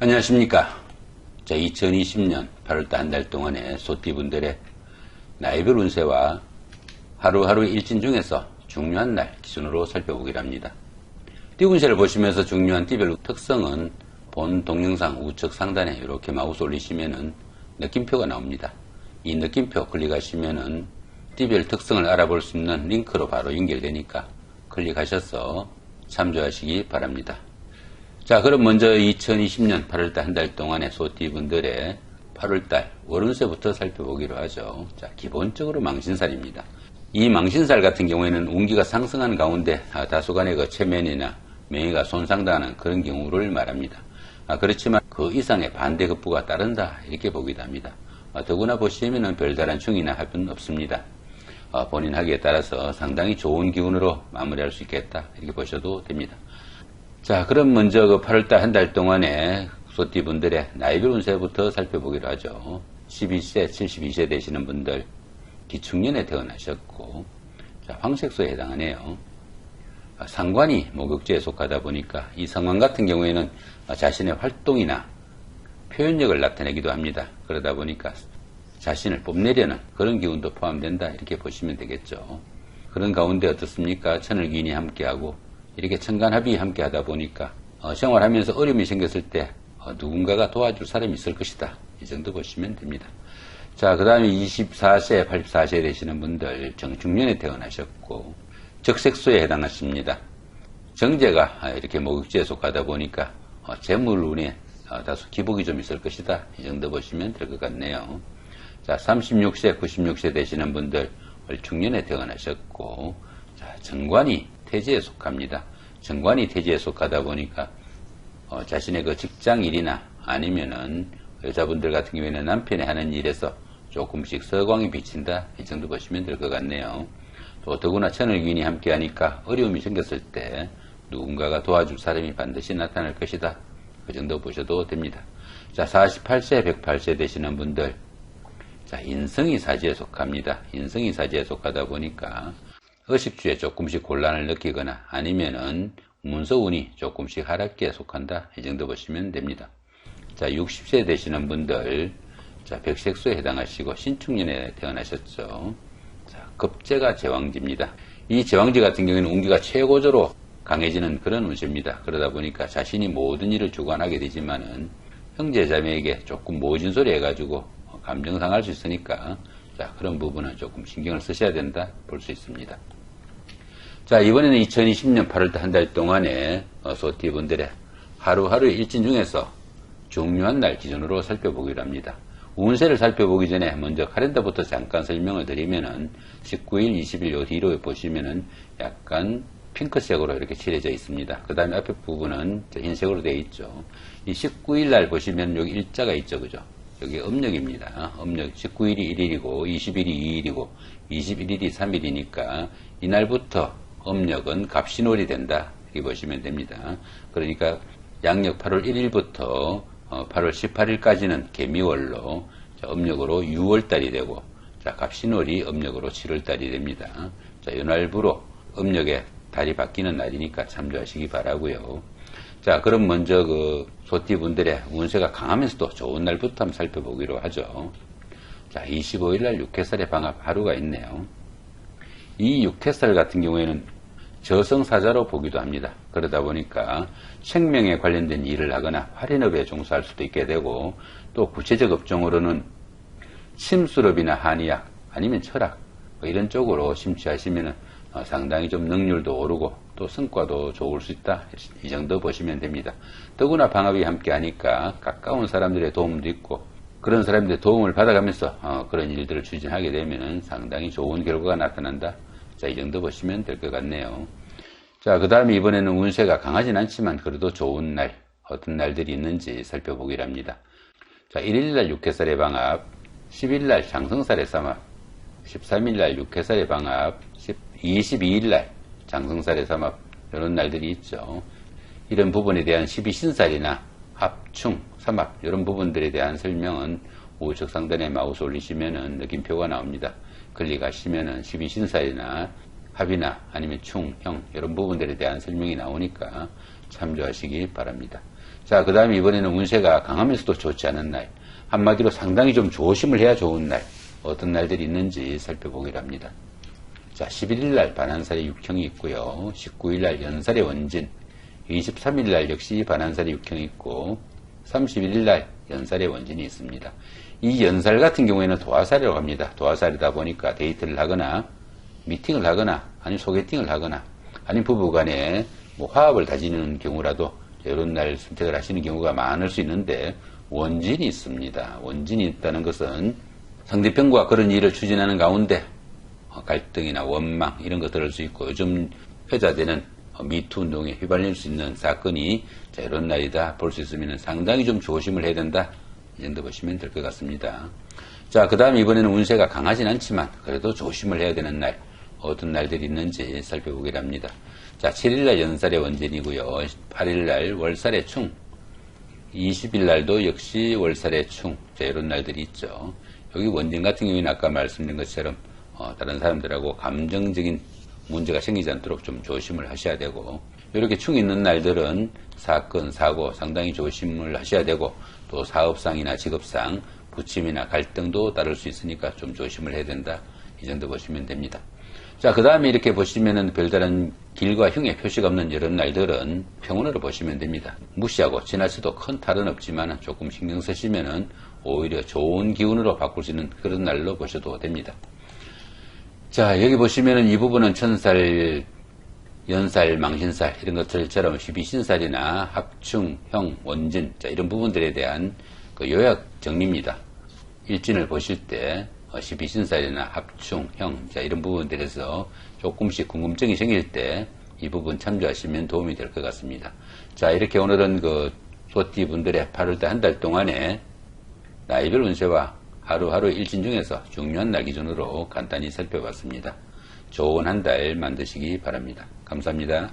안녕하십니까. 자, 2020년 8월달 한 달 동안의 소띠분들의 나이별 운세와 하루하루 일진 중에서 중요한 날 기준으로 살펴보기로 합니다. 띠운세를 보시면서 중요한 띠별 특성은 본 동영상 우측 상단에 이렇게 마우스 올리시면은 느낌표가 나옵니다. 이 느낌표 클릭하시면은 띠별 특성을 알아볼 수 있는 링크로 바로 연결되니까 클릭하셔서 참조하시기 바랍니다. 자, 그럼 먼저 2020년 8월달 한 달 동안의 소띠분들의 8월달 월운세부터 살펴보기로 하죠. 자, 기본적으로 망신살입니다. 이 망신살 같은 경우에는 운기가 상승하는 가운데 다소간의 그 체면이나 명예가 손상당하는 그런 경우를 말합니다. 그렇지만 그 이상의 반대급부가 따른다 이렇게 보기도 합니다. 더구나 보시면은 별다른 충이나 합은 없습니다. 본인 하기에 따라서 상당히 좋은 기운으로 마무리할 수 있겠다 이렇게 보셔도 됩니다. 자, 그럼 먼저 그 8월달 한 달 동안의 소띠분들의 나이별 운세부터 살펴보기로 하죠. 12세, 72세 되시는 분들 기축년에 태어나셨고, 자, 황색소에 해당하네요. 상관이 목욕지에 속하다 보니까 이 상관 같은 경우에는 자신의 활동이나 표현력을 나타내기도 합니다. 그러다 보니까 자신을 뽐내려는 그런 기운도 포함된다 이렇게 보시면 되겠죠. 그런 가운데 어떻습니까? 천을기인이 함께하고 이렇게 천간합이 함께 하다 보니까 생활하면서 어려움이 생겼을 때 누군가가 도와줄 사람이 있을 것이다. 이 정도 보시면 됩니다. 자, 그 다음에 24세, 84세 되시는 분들 정중년에 태어나셨고 적색소에 해당하십니다. 정제가 이렇게 목욕지에 속하다 보니까 재물운에 다소 기복이 좀 있을 것이다. 이 정도 보시면 될 것 같네요. 자, 36세, 96세 되시는 분들 월중년에 태어나셨고, 자, 정관이 태지에 속합니다. 정관이 태지에 속하다 보니까 자신의 그 직장일이나 아니면은 여자분들 같은 경우에는 남편이 하는 일에서 조금씩 서광이 비친다 이 정도 보시면 될 것 같네요. 또 더구나 천을기인이 함께 하니까 어려움이 생겼을 때 누군가가 도와줄 사람이 반드시 나타날 것이다 그 정도 보셔도 됩니다. 자, 48세 108세 되시는 분들 자, 인성이 사지에 속합니다. 인성이 사지에 속하다 보니까 의식주에 조금씩 곤란을 느끼거나 아니면은 문서운이 조금씩 하락기에 속한다 이 정도 보시면 됩니다. 자, 60세 되시는 분들 자, 백색소에 해당하시고 신축년에 태어나셨죠. 자, 급제가 제왕지입니다. 이 제왕지 같은 경우에는 운기가 최고조로 강해지는 그런 운세입니다. 그러다 보니까 자신이 모든 일을 주관하게 되지만은 형제자매에게 조금 모진 소리 해가지고 감정 상할 수 있으니까 자, 그런 부분은 조금 신경을 쓰셔야 된다 볼 수 있습니다. 자, 이번에는 2020년 8월달 한 달 동안의 소띠분들의 하루하루 일진 중에서 중요한 날 기준으로 살펴보기로 합니다. 운세를 살펴보기 전에 먼저 카렌더부터 잠깐 설명을 드리면은 19일, 20일 요 뒤로 보시면은 약간 핑크색으로 이렇게 칠해져 있습니다. 그 다음에 앞에 부분은 흰색으로 되어 있죠. 이 19일 날 보시면 여기 일자가 있죠. 그죠? 여기 음력입니다. 음력 19일이 1일이고 20일이 2일이고 21일이 3일이니까 이날부터 음력은 갑신월이 된다 이렇게 보시면 됩니다. 그러니까 양력 8월 1일부터 8월 18일까지는 개미월로 음력으로 6월달이 되고 자, 갑신월이 음력으로 7월달이 됩니다. 자, 이날부로 음력의 달이 바뀌는 날이니까 참조하시기 바라고요. 자, 그럼 먼저 그 소띠분들의 운세가 강하면서도 좋은 날부터 한번 살펴보기로 하죠. 자, 25일 날 6회살의 방합 하루가 있네요. 이 6회살 같은 경우에는 저승사자로 보기도 합니다. 그러다 보니까 생명에 관련된 일을 하거나 할인업에 종사할 수도 있게 되고 또 구체적 업종으로는 침수업이나 한의학 아니면 철학 이런 쪽으로 심취하시면 상당히 좀 능률도 오르고 또 성과도 좋을 수 있다 이 정도 보시면 됩니다. 더구나 방합이 함께 하니까 가까운 사람들의 도움도 있고 그런 사람들의 도움을 받아가면서 그런 일들을 추진하게 되면 상당히 좋은 결과가 나타난다. 자, 이 정도 보시면 될 것 같네요. 자, 그 다음에 이번에는 운세가 강하진 않지만 그래도 좋은 날, 어떤 날들이 있는지 살펴보기로 합니다. 자, 1일날 6회살의 방합, 10일날 장성살의 삼합, 13일날 6회살의 방합, 22일날 장성살의 삼합, 이런 날들이 있죠. 이런 부분에 대한 12신살이나 합충, 삼합, 이런 부분들에 대한 설명은 우측 상단에 마우스 올리시면은 느낌표가 나옵니다. 클릭하시면은 12신살이나 합이나 아니면 충, 형 이런 부분들에 대한 설명이 나오니까 참조하시기 바랍니다. 자, 그 다음에 이번에는 운세가 강하면서도 좋지 않은 날, 한마디로 상당히 좀 조심을 해야 좋은 날, 어떤 날들이 있는지 살펴보기로 합니다. 자, 11일날 반한살의 육형이 있고요. 19일날 연살의 원진, 23일날 역시 반한살의 육형이 있고 31일날 연살의 원진이 있습니다. 이 연살 같은 경우에는 도화살이라고 합니다. 도화살이다 보니까 데이트를 하거나 미팅을 하거나 아니면 소개팅을 하거나 아니면 부부간에 뭐 화합을 다지는 경우라도 이런 날 선택을 하시는 경우가 많을 수 있는데 원진이 있습니다. 원진이 있다는 것은 상대편과 그런 일을 추진하는 가운데 갈등이나 원망 이런 거 들을 수 있고 요즘 회자되는 미투 운동에 휘발릴 수 있는 사건이 자, 이런 날이다 볼 수 있으면 상당히 좀 조심을 해야 된다 이 정도 보시면 될 것 같습니다. 자, 그 다음 이번에는 운세가 강하진 않지만 그래도 조심을 해야 되는 날 어떤 날들이 있는지 살펴보기로 합니다. 자, 7일날 연살의 원진이고요. 8일날 월살의 충, 20일날도 역시 월살의 충, 자, 이런 날들이 있죠. 여기 원진 같은 경우에는 아까 말씀드린 것처럼 다른 사람들하고 감정적인 문제가 생기지 않도록 좀 조심을 하셔야 되고 이렇게 충이 있는 날들은 사건, 사고 상당히 조심을 하셔야 되고 또 사업상이나 직업상 부침이나 갈등도 따를 수 있으니까 좀 조심을 해야 된다. 이 정도 보시면 됩니다. 자, 그 다음에 이렇게 보시면은 별다른 길과 흉의 표시가 없는 이런 날들은 평온으로 보시면 됩니다. 무시하고 지나쳐도 큰 탈은 없지만 조금 신경 쓰시면은 오히려 좋은 기운으로 바꿀 수 있는 그런 날로 보셔도 됩니다. 자, 여기 보시면은 이 부분은 천살, 연살, 망신살 이런 것들처럼 12신살이나 합충, 형, 원진 자, 이런 부분들에 대한 그 요약 정리입니다. 일진을 보실 때 12신살이나 합충, 형 자, 이런 부분들에서 조금씩 궁금증이 생길 때 이 부분 참조하시면 도움이 될 것 같습니다. 자, 이렇게 오늘은 그 소띠 분들의 8월달 한 달 동안의 나이별 운세와 하루하루 일진 중에서 중요한 날 기준으로 간단히 살펴봤습니다. 좋은 한 달 만드시기 바랍니다. 감사합니다.